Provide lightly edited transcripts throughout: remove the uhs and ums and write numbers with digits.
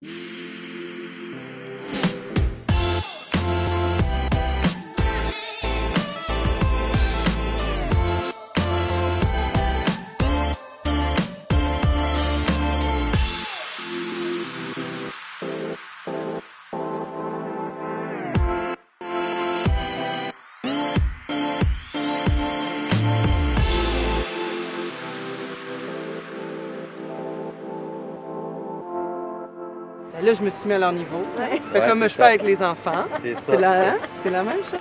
Là, je me suis mis à leur niveau. Ouais. Fait comme je fais avec les enfants. C'est la même chose.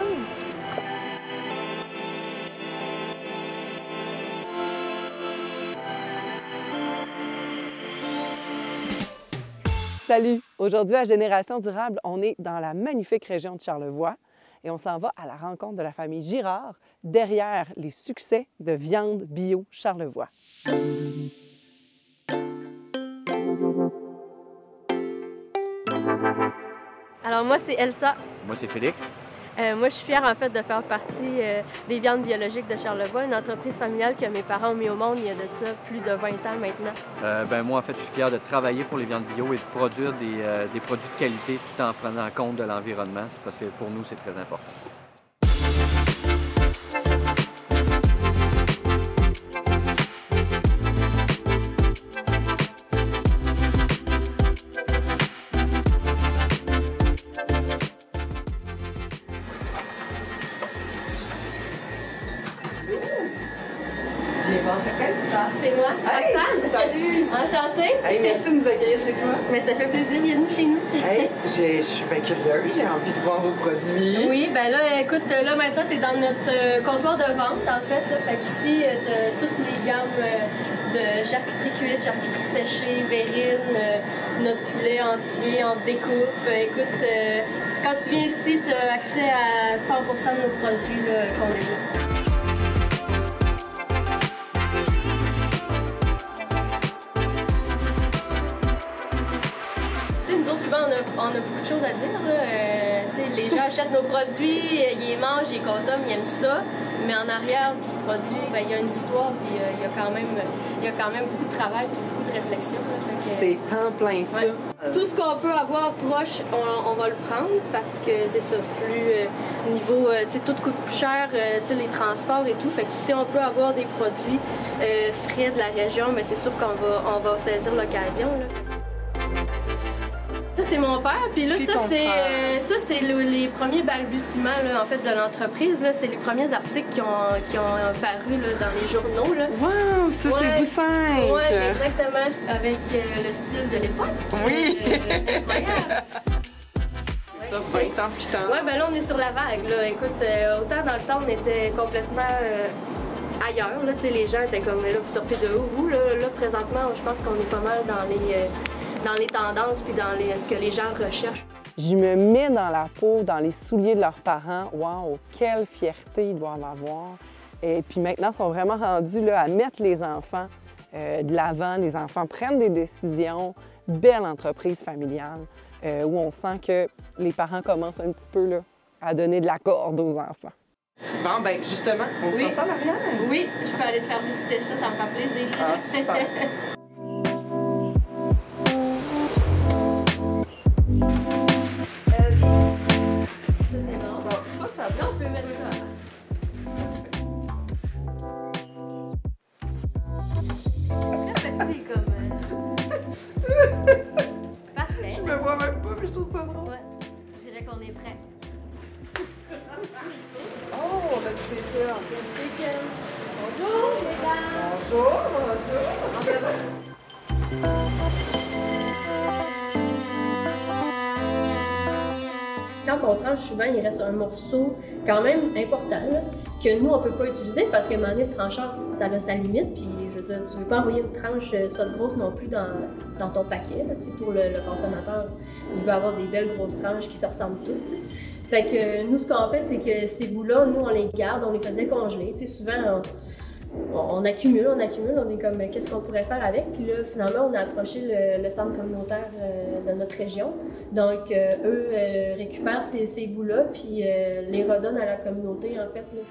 Salut! Aujourd'hui, à Génération Durable, on est dans la magnifique région de Charlevoix et on s'en va à la rencontre de la famille Girard derrière les succès de Viande Bio Charlevoix. Alors moi, c'est Elsa. Moi, c'est Félix. Moi, je suis fière en fait de faire partie des viandes biologiques de Charlevoix, une entreprise familiale que mes parents ont mis au monde il y a de ça plus de 20 ans maintenant. Moi, en fait, je suis fier de travailler pour les viandes bio et de produire des produits de qualité tout en prenant compte de l'environnement, parce que pour nous, c'est très important. C'est moi, Roxane. Hey, salut! Enchantée. Hey, merci de nous accueillir chez toi. Mais ça fait plaisir, bienvenue chez nous. Hey, je suis bien curieuse, j'ai envie de voir vos produits. Oui, ben là, écoute, là maintenant, tu es dans notre comptoir de vente, en fait. Là. Fait qu'ici, tu as toutes les gammes de charcuterie cuite, charcuterie séchée, verrine, notre poulet entier en découpe. Écoute, quand tu viens ici, tu as accès à 100% de nos produits qu'on développe. Souvent, on a beaucoup de choses à dire. Les gens achètent nos produits, ils les mangent, ils les consomment, ils aiment ça. Mais en arrière du produit, il y a une histoire, puis il y a quand même beaucoup de travail, puis beaucoup de réflexion. C'est temps plein ça. Ouais. Tout ce qu'on peut avoir proche, on va le prendre parce que c'est ça, plus niveau, tout coûte plus cher, les transports et tout. Fait que si on peut avoir des produits frais de la région, mais c'est sûr qu'on va saisir l'occasion. Ça, c'est mon père. Puis là, ça, c'est les premiers balbutiements là, en fait, de l'entreprise. C'est les premiers articles qui ont apparu là, dans les journaux. Là. Wow! Ça, ouais, c'est vous cinq! Oui, exactement. Avec le style de l'époque. Oui! Incroyable! Ça, 20 ans plus tard. Oui, ben là, on est sur la vague. Là. Écoute, autant dans le temps, on était complètement ailleurs. Là. Les gens étaient comme, là, vous sortez de où, vous? Là, présentement, je pense qu'on est pas mal dans les tendances puis dans ce que les gens recherchent. Je me mets dans la peau, dans les souliers de leurs parents. Wow, quelle fierté ils doivent avoir. Et puis maintenant, ils sont vraiment rendus là, à mettre les enfants de l'avant. Les enfants prennent des décisions. Belle entreprise familiale où on sent que les parents commencent un petit peu là, à donner de la corde aux enfants. Bon, ben justement, on se rend ça en arrière? Oui, je peux aller te faire visiter ça, ça me fait plaisir. Ah, super. Parfait. Je me vois même pas, mais je trouve ça drôle. Ouais, je dirais qu'on est prêt. Oh, on a du bacon. Bonjour, mesdames. Bonjour, bonjour. Quand on tranche, souvent, il reste un morceau quand même important là, que nous, on ne peut pas utiliser parce qu'à un moment donné, le trancheur, ça a sa limite. Puis, je veux dire, tu ne veux pas envoyer une tranche ça de grosse non plus dans ton paquet. Là, pour le consommateur, il veut avoir des belles grosses tranches qui se ressemblent toutes. T'sais. Fait que nous, ce qu'on fait, c'est que ces bouts-là, nous, on les garde, on les faisait congeler. T'sais, souvent, on accumule, on est comme qu'est-ce qu'on pourrait faire avec. Puis là, finalement, on a approché le centre communautaire de notre région. Donc, eux récupèrent ces bouts-là, puis les redonnent à la communauté, en fait. Là.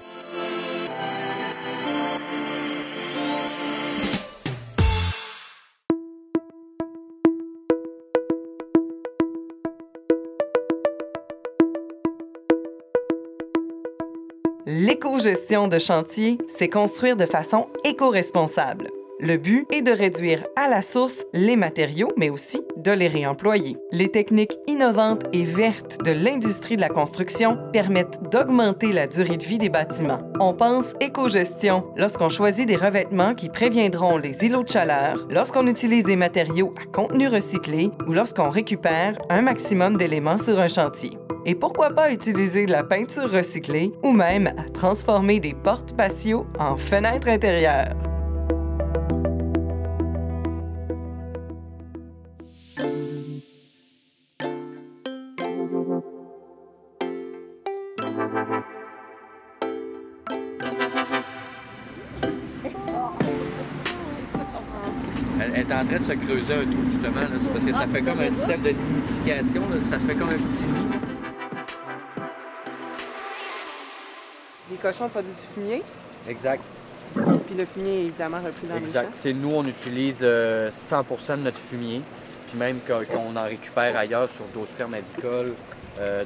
L'éco-gestion de chantier, c'est construire de façon éco-responsable. Le but est de réduire à la source les matériaux, mais aussi de les réemployer. Les techniques innovantes et vertes de l'industrie de la construction permettent d'augmenter la durée de vie des bâtiments. On pense éco-gestion lorsqu'on choisit des revêtements qui préviendront les îlots de chaleur, lorsqu'on utilise des matériaux à contenu recyclé ou lorsqu'on récupère un maximum d'éléments sur un chantier. Et pourquoi pas utiliser de la peinture recyclée ou même à transformer des portes patio en fenêtres intérieures. Elle est en train de se creuser un trou, justement. C'est parce que ça fait comme un système de nidification. Ça se fait comme un petit nid. Les cochons produisent du fumier, Exact. puis le fumier est évidemment repris dans les champs. T'sais, nous, on utilise 100% de notre fumier, puis même qu'on en récupère ailleurs sur d'autres fermes avicoles.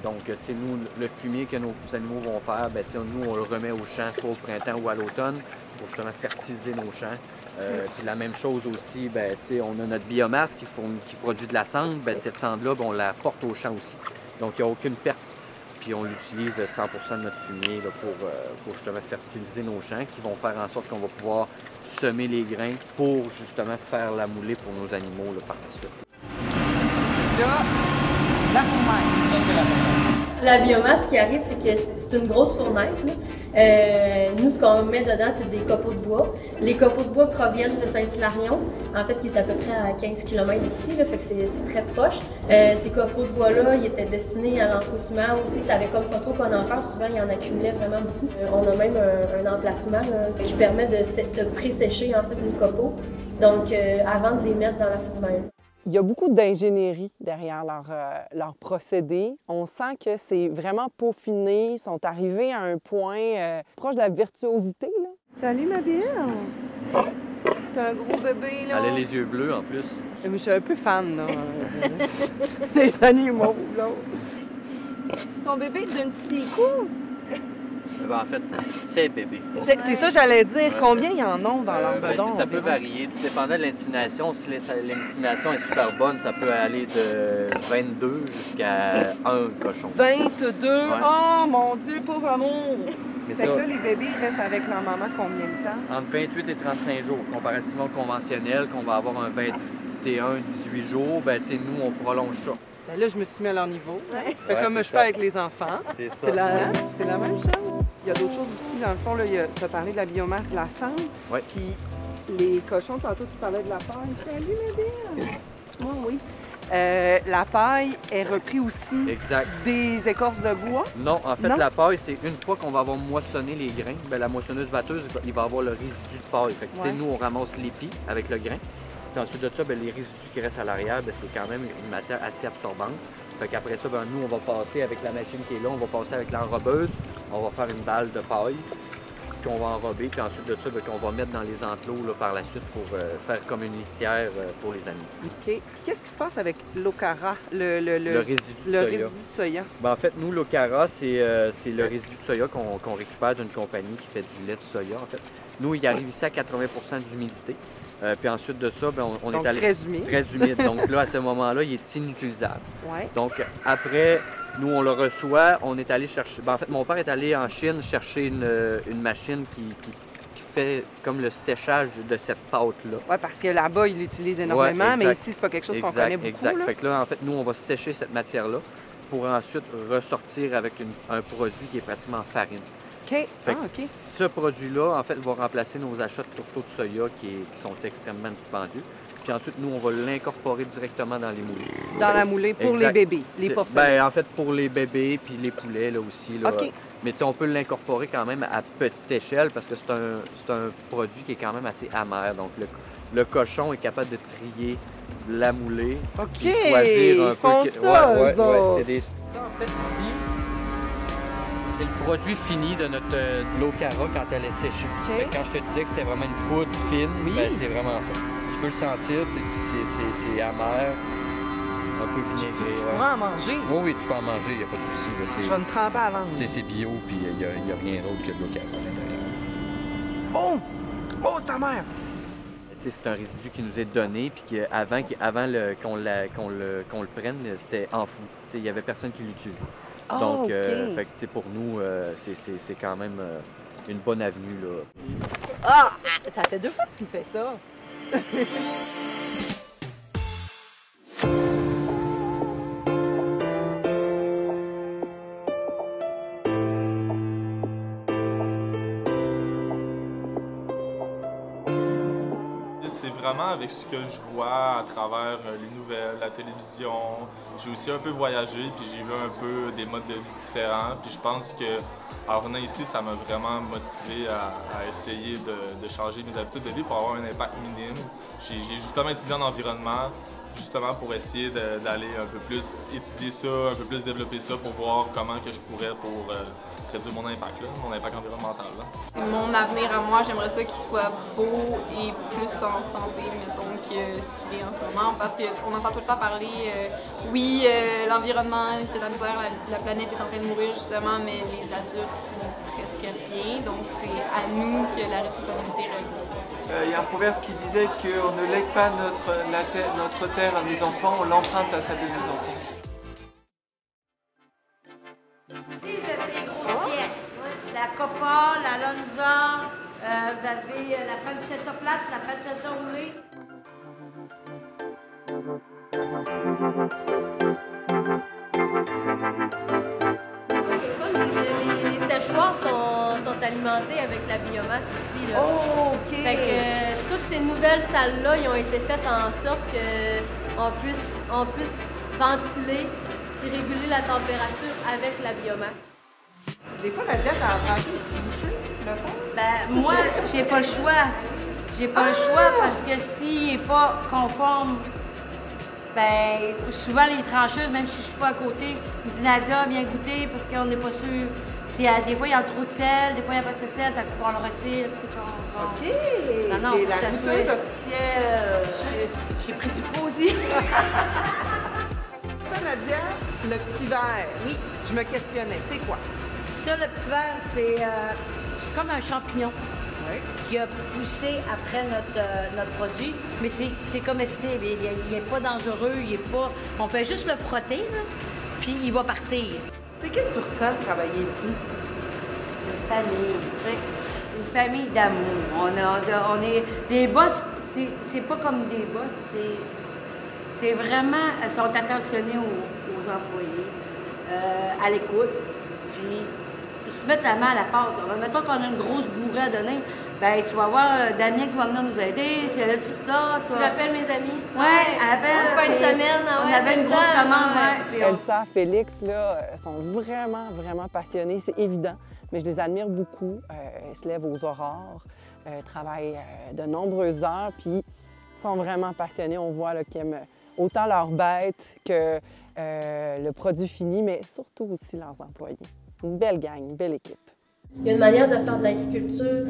Donc, nous, le fumier que nos animaux vont faire, nous, on le remet au champ, soit au printemps ou à l'automne, pour justement fertiliser nos champs. Puis la même chose aussi, on a notre biomasse qui produit de la cendre. Cette cendre-là, on la porte au champ aussi. Donc, il n'y a aucune perte. Puis on utilise 100% de notre fumier là, pour justement fertiliser nos champs, qui vont faire en sorte qu'on va pouvoir semer les grains pour justement faire la moulée pour nos animaux là, par la suite. Là, la fournaise. La biomasse qui arrive, c'est que c'est une grosse fournaise. Nous, ce qu'on met dedans, c'est des copeaux de bois. Les copeaux de bois proviennent de Saint-Hilarion, en fait, qui est à peu près à 15 km d'ici, fait que c'est très proche. Ces copeaux de bois-là, ils étaient destinés à l'enfouissement, ou ils savaient comme pas trop quoi en faire. Souvent, ils en accumulaient vraiment beaucoup. On a même un emplacement là, qui permet de pré-sécher en fait les copeaux, donc avant de les mettre dans la fournaise. Il y a beaucoup d'ingénierie derrière leur procédé. On sent que c'est vraiment peaufiné. Ils sont arrivés à un point proche de la virtuosité. Là. Salut, ma belle! T'as un gros bébé, là. Elle a les yeux bleus, en plus. Je suis un peu fan, là, des animaux, là. Ton bébé, te donne-tu des coups? En fait, c'est bébé. C'est ça, j'allais dire. Ouais. Combien ils en ont dans leur bedon? Ça peut varier, tout dépendant de l'insémination. Si l'insémination est super bonne, ça peut aller de 22 jusqu'à 1 cochon. 22? Ouais. Oh, mon Dieu, pauvre amour! Mais Fait ça, que là, les bébés ils restent avec leur maman combien de temps? entre 28 et 35 jours, comparativement au conventionnel, qu'on va avoir un 21-18 jours, nous, on prolonge ça. Ben là, je me suis mis à leur niveau. Ouais. Fait Ouais, comme c'est je ça. fais avec les enfants. C'est C'est la même chose. Il y a d'autres choses aussi, dans le fond. Tu as parlé de la biomasse, de la cendre. Ouais. Puis les cochons, tantôt, tu parlais de la paille. Salut, ma belle! Moi, oui. La paille est reprise aussi Exact. des écorces de bois. Non, en fait, Non? la paille, c'est une fois qu'on va avoir moissonné les grains, la moissonneuse batteuse, il va avoir le résidu de paille. Fait que, Ouais. nous, on ramasse l'épi avec le grain. Puis ensuite de ça, les résidus qui restent à l'arrière, c'est quand même une matière assez absorbante. Fait qu'après ça, nous, on va passer avec la machine qui est là, on va passer avec l'enrobeuse, on va faire une balle de paille qu'on va enrober, puis ensuite de ça, qu'on va mettre dans les enclos là, par la suite pour faire comme une litière pour les animaux. OK. Puis qu'est-ce qui se passe avec l'ocara, Le résidu de le soya. résidu de soya? En fait, nous, l'ocara, c'est le résidu de soya qu'on récupère d'une compagnie qui fait du lait de soya, en fait. Nous, il arrive ici à 80 d'humidité. Puis ensuite de ça, on Donc, est allé... très humide. Très humide. Donc là, à ce moment-là, il est inutilisable. Ouais. Donc après, nous, on le reçoit. On est allé chercher... en fait, mon père est allé en Chine chercher une machine qui fait comme le séchage de cette pâte-là. Oui, parce que là-bas, ils l'utilisent énormément, Ouais, mais exact. ici, c'est pas quelque chose qu'on connaît beaucoup. Exact. Là. Fait que là, en fait, nous, on va sécher cette matière-là pour ensuite ressortir avec un produit qui est pratiquement farine. OK. Fait que OK. ce produit-là, en fait, va remplacer nos achats de tourteaux de soya qui sont extrêmement dispendieux. Puis ensuite, nous, on va l'incorporer directement dans les moulées. Dans la moulée pour Exact. les bébés, les porcelaines. En fait, pour les bébés puis les poulets, là aussi. Là. OK. Mais on peut l'incorporer quand même à petite échelle parce que c'est un produit qui est quand même assez amer. Donc, le cochon est capable de trier la moulée. OK. Puis choisir un Ils font peu... ça, eux autres. c'est des... Ça, en fait, ici, c'est le produit fini de notre de l'ocara quand elle est séchée. OK. Fait que quand je te disais que c'est vraiment une poudre fine, Oui. c'est vraiment ça. Tu peux le sentir, c'est amer. Un peu vinaigré, Je ouais. pourrais en manger. Oui, oui, tu peux en manger, il n'y a pas de souci. là, Je vais me tremper avant. Tu sais, c'est bio, puis il n'y a rien d'autre que de local à l'intérieur. Oh! Oh, ta mère! Tu sais, c'est un résidu qui nous est donné, puis qu'avant qu'on le prenne, c'était enfoui. Tu sais, il n'y avait personne qui l'utilisait. Ah, Donc, OK. fait que, tu sais, pour nous, c'est quand même une bonne avenue, là. Ah! Ça fait 2 fois que tu me fais ça. C'est vraiment avec ce que je vois à travers les nouvelles, la télévision. J'ai aussi un peu voyagé, puis j'ai vu un peu des modes de vie différents. Puis je pense que en venant ici, ça m'a vraiment motivé à essayer de changer mes habitudes de vie pour avoir un impact minime. J'ai justement étudié en environnement, justement pour essayer d'aller un peu plus étudier ça, un peu plus développer ça pour voir comment que je pourrais pour réduire mon impact, là, mon impact environnemental. Là. Mon avenir à moi, j'aimerais ça qu'il soit beau et plus en santé, mettons, que ce qu'il est en ce moment. Parce qu'on entend tout le temps parler, l'environnement, il fait de la misère, la planète est en train de mourir justement, mais les adultes font presque rien. Donc c'est à nous que la responsabilité revient. Il y a un proverbe qui disait qu'on ne lègue pas notre terre à nos enfants, on l'emprunte à celle de nos enfants. Ici, vous avez les grosses pièces. La Copa, la Lonza, vous avez la pancetta plate, la pancetta roulée. Les séchoirs sont alimentés avec la biomasse aussi. Là. Oh, OK! Fait que toutes ces nouvelles salles-là, ils ont été faites en sorte qu'on puisse ventiler puis réguler la température avec la biomasse. Des fois, la diète a apprenti, tu bouché, le fond? Ben, moi, j'ai pas le choix. J'ai pas le choix parce que s'il n'est pas conforme, ben, souvent les trancheuses, même si je suis pas à côté, me disent Nadia, viens goûter parce qu'on n'est pas sûr. Des fois, il y a trop de sel, des fois, il n'y a pas assez de sel, ça faut qu'on le retire. OK! Non, non, T'es faut la que ça goûteuse soit- officielle. J'ai pris du pot aussi. Ça, Nadia, le petit verre. Oui. Je me questionnais, c'est quoi? Ça, le petit verre, c'est comme un champignon Oui. qui a poussé après notre produit, mais c'est comestible. Il n'est pas dangereux, on fait juste le frotter, là, puis il va partir. Qu'est-ce que tu ressens de travailler ici? Une famille, tu sais, une famille d'amour. On est des boss, c'est pas comme des boss, c'est vraiment, elles sont attentionnées aux employés, à l'écoute, puis ils se mettent la main à la pâte. Alors, mettons qu'on a une grosse bourrée à donner, ben tu vas voir Damien qui va venir nous aider, c'est ça, tu vas... J'appelle mes amis. Ouais, elle appelle. Fin de semaine, On avait une grosse commande, ouais. Puis on- Elsa, Félix, là, sont vraiment, vraiment passionnés, c'est évident. Mais je les admire beaucoup. Elles se lèvent aux aurores, travaillent de nombreuses heures, puis sont vraiment passionnés. On voit là, qu'ils aiment autant leurs bêtes que le produit fini, mais surtout aussi leurs employés. Une belle gang, une belle équipe. Il y a une manière de faire de l'agriculture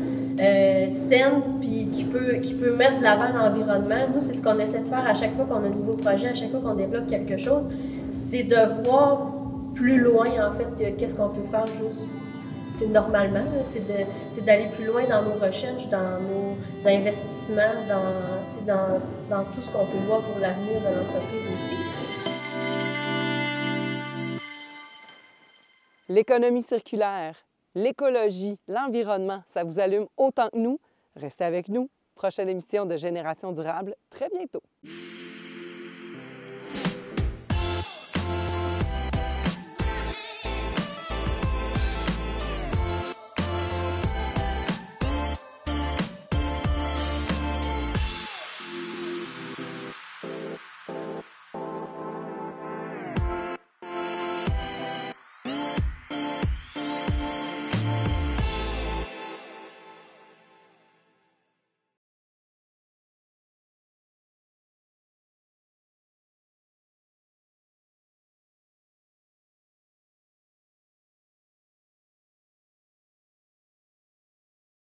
saine puis qui peut mettre de l'avant l'environnement. Nous, c'est ce qu'on essaie de faire à chaque fois qu'on a un nouveau projet, à chaque fois qu'on développe quelque chose, c'est de voir plus loin, en fait, qu'est-ce qu'on peut faire juste normalement. C'est d'aller plus loin dans nos recherches, dans nos investissements, dans tout ce qu'on peut voir pour l'avenir de l'entreprise aussi. L'économie circulaire, l'écologie, l'environnement, ça vous allume autant que nous? Restez avec nous. Prochaine émission de Génération durable, très bientôt.